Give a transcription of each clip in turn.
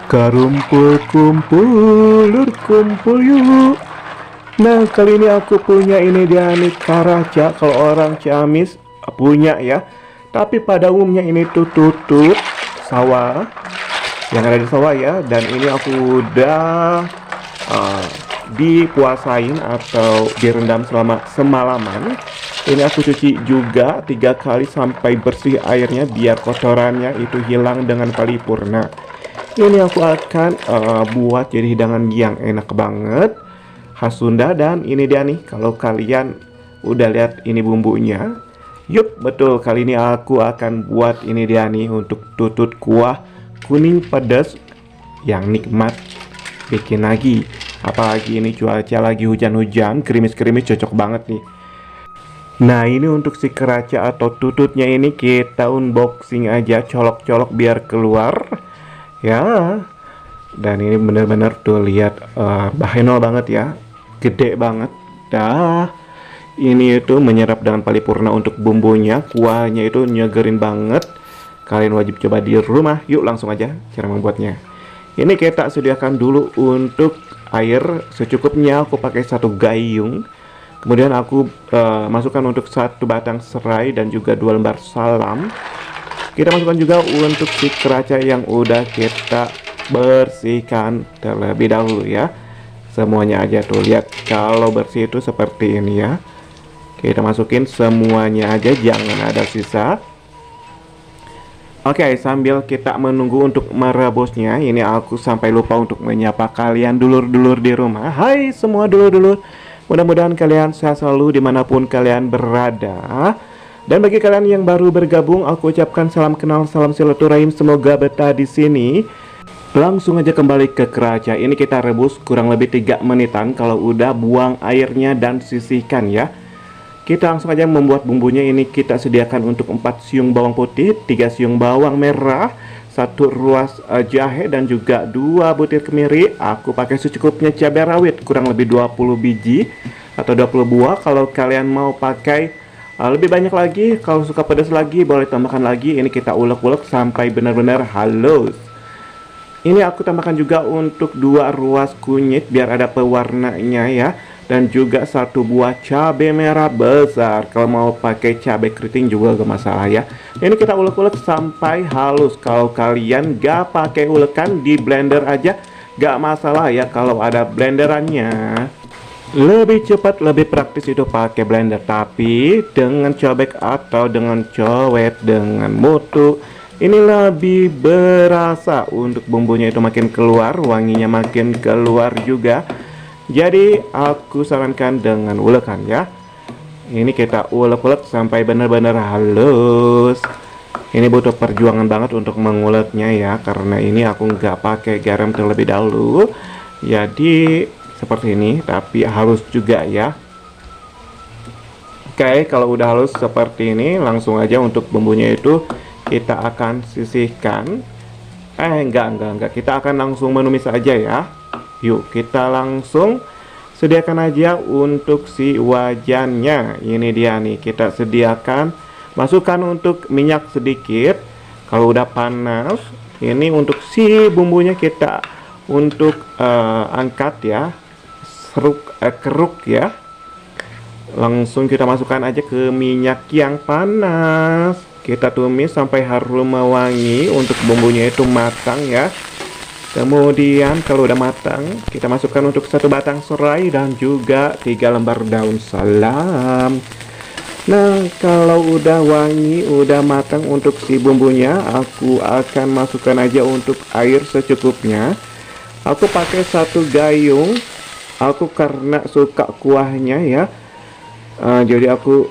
Kumpul kumpul yuk. Nah, kali ini aku punya ini dia nih, karaca. Kalau orang Ciamis punya ya. Tapi pada umumnya ini tuh tutut sawah yang ada di sawah ya. Dan ini aku udah uh, dipuasain atau direndam selama semalaman. Ini aku cuci juga 3 kali sampai bersih airnya biar kotorannya itu hilang dengan paripurna. Ini aku akan buat jadi hidangan yang enak banget, khas Sunda. Dan ini dia nih, kalau kalian udah lihat ini bumbunya. Yup, betul, kali ini aku akan buat ini dia nih untuk tutut kuah kuning pedas yang nikmat bikin lagi. Apalagi ini cuaca lagi hujan-hujan, gerimis-gerimis, cocok banget nih. Nah, ini untuk si keraca atau tututnya ini kita unboxing aja, colok-colok biar keluar ya. Dan ini bener-bener tuh lihat, bahenol banget ya, gede banget dah. Ini itu menyerap dengan paripurna untuk bumbunya, kuahnya itu nyegerin banget. Kalian wajib coba di rumah. Yuk langsung aja cara membuatnya. Ini kita sediakan dulu untuk air secukupnya. Aku pakai 1 gayung. Kemudian aku masukkan untuk 1 batang serai dan juga 2 lembar salam. Kita masukkan juga untuk si keraca yang udah kita bersihkan terlebih dahulu ya. Semuanya aja tuh, lihat kalau bersih itu seperti ini ya. Kita masukin semuanya aja, jangan ada sisa. Oke, sambil kita menunggu untuk merebusnya, ini aku sampai lupa untuk menyapa kalian dulur-dulur di rumah. Hai semua dulur-dulur, mudah-mudahan kalian sehat selalu dimanapun kalian berada. Dan bagi kalian yang baru bergabung, aku ucapkan salam kenal, salam silaturahim, semoga betah di sini. Langsung aja kembali ke keraca. Ini kita rebus kurang lebih 3 menitan. Kalau udah, buang airnya dan sisihkan ya. Kita langsung aja membuat bumbunya. Ini kita sediakan untuk 4 siung bawang putih, 3 siung bawang merah, 1 ruas jahe, dan juga 2 butir kemiri. Aku pakai secukupnya cabai rawit kurang lebih 20 biji atau 20 buah. Kalau kalian mau pakai lebih banyak lagi, kalau suka pedas lagi boleh tambahkan lagi. Ini kita ulek-ulek sampai benar-benar halus. Ini aku tambahkan juga untuk 2 ruas kunyit biar ada pewarnanya ya. Dan juga 1 buah cabai merah besar. Kalau mau pakai cabai keriting juga gak masalah ya. Ini kita ulek-ulek sampai halus. Kalau kalian gak pakai ulekan, di blender aja gak masalah ya. Kalau ada blenderannya, lebih cepat, lebih praktis itu pakai blender. Tapi dengan cobek atau dengan cowet, dengan mutu, ini lebih berasa untuk bumbunya itu makin keluar, wanginya makin keluar juga. Jadi aku sarankan dengan ulekan ya. Ini kita ulek-ulek sampai benar-benar halus. Ini butuh perjuangan banget untuk menguleknya ya, karena ini aku nggak pakai garam terlebih dahulu. Jadi seperti ini, tapi halus juga ya. Oke, kalau udah halus seperti ini, langsung aja untuk bumbunya itu kita akan sisihkan. Enggak, kita akan langsung menumis aja ya. Yuk kita langsung sediakan aja untuk si wajannya. Ini dia nih, kita sediakan, masukkan untuk minyak sedikit. Kalau udah panas, ini untuk si bumbunya kita untuk angkat ya, keruk ya. Langsung kita masukkan aja ke minyak yang panas. Kita tumis sampai harum mewangi untuk bumbunya itu matang ya. Kemudian kalau udah matang, kita masukkan untuk 1 batang serai dan juga 3 lembar daun salam. Nah, kalau udah wangi, udah matang untuk si bumbunya, aku akan masukkan aja untuk air secukupnya. Aku pakai 1 gayung. Aku karena suka kuahnya ya, jadi aku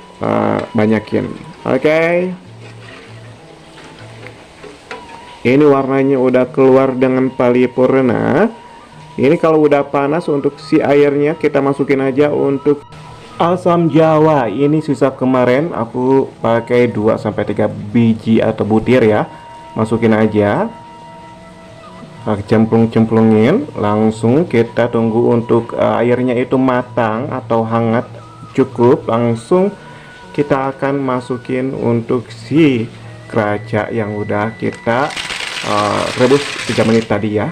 banyakin. Oke. Ini warnanya udah keluar dengan paripurna. Ini kalau udah panas untuk si airnya, kita masukin aja untuk asam jawa. Ini sisa kemarin aku pakai 2-3 biji atau butir ya. Masukin aja. Cemplung-cemplungin. Langsung kita tunggu untuk airnya itu matang atau hangat cukup. Langsung kita akan masukin untuk si keraca yang udah kita rebus 3 menit tadi ya.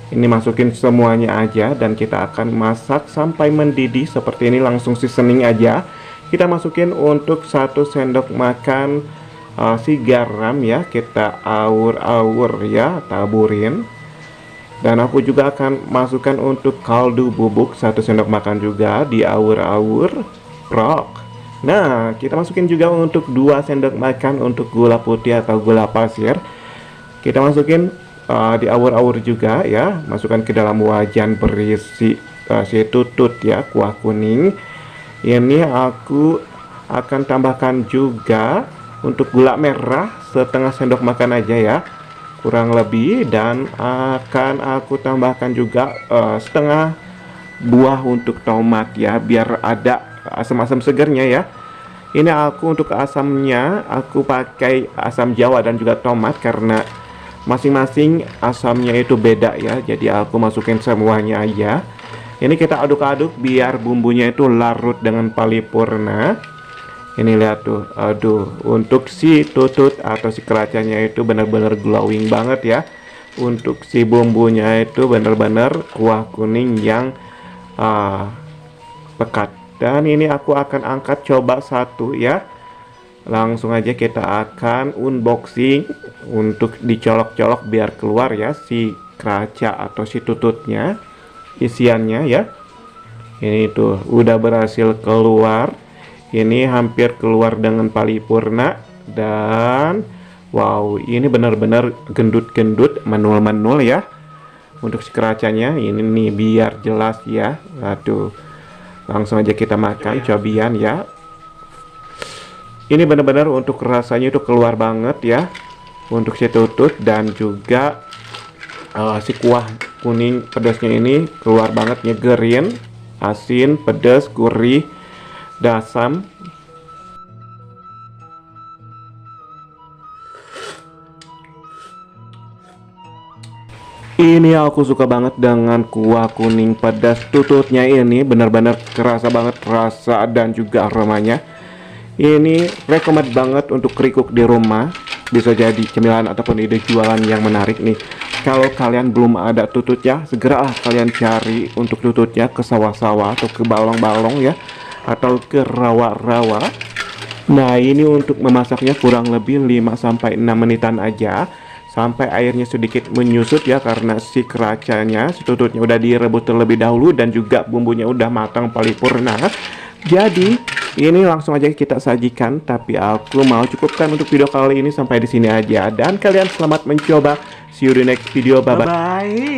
Ini masukin semuanya aja dan kita akan masak sampai mendidih seperti ini, langsung seasoning aja. Kita masukin untuk 1 sendok makan si garam ya, kita awur-awur ya, taburin. Dan aku juga akan masukkan untuk kaldu bubuk 1 sendok makan juga, diawur-awur, prok. Nah, kita masukin juga untuk 2 sendok makan untuk gula putih atau gula pasir. Kita masukin diawur-awur juga ya, masukkan ke dalam wajan berisi si tutut ya, kuah kuning. Ini aku akan tambahkan juga untuk gula merah setengah sendok makan aja ya, kurang lebih. Dan akan aku tambahkan juga setengah buah untuk tomat ya, biar ada asam-asam segernya ya. Ini aku untuk asamnya aku pakai asam jawa dan juga tomat karena masing-masing asamnya itu beda ya, jadi aku masukin semuanya aja. Ini kita aduk-aduk biar bumbunya itu larut dengan paripurna. Ini lihat tuh, aduh, untuk si tutut atau si keracanya itu benar-benar glowing banget ya. Untuk si bumbunya itu benar-benar kuah kuning yang pekat. Dan ini aku akan angkat coba satu ya. Langsung aja kita akan unboxing untuk dicolok-colok biar keluar ya si keraca atau si tututnya, isiannya ya. Ini tuh udah berhasil keluar. Ini hampir keluar dengan paripurna. Dan wow, ini benar-benar gendut-gendut, menul-menul ya. Untuk si keracanya ini nih biar jelas ya. Aduh, langsung aja kita makan cobian ya. Ini benar-benar untuk rasanya itu keluar banget ya untuk si tutut, dan juga si kuah kuning pedasnya ini keluar banget, nyegerin, asin, pedas, gurih, dan asam. Ini aku suka banget dengan kuah kuning pedas tututnya, ini benar-benar kerasa banget rasa dan juga aromanya. Ini recommend banget untuk keripik di rumah, bisa jadi cemilan ataupun ide jualan yang menarik nih. Kalau kalian belum ada tututnya, segeralah kalian cari untuk tututnya ke sawah-sawah atau ke balong-balong ya, atau ke rawa-rawa. Nah, ini untuk memasaknya kurang lebih 5-6 menitan aja, sampai airnya sedikit menyusut ya, karena si keracanya, si tututnya udah direbus terlebih dahulu dan juga bumbunya udah matang paripurna. Jadi ini langsung aja kita sajikan, tapi aku mau cukupkan untuk video kali ini sampai di sini aja. Dan kalian selamat mencoba. See you di next video. Bye bye.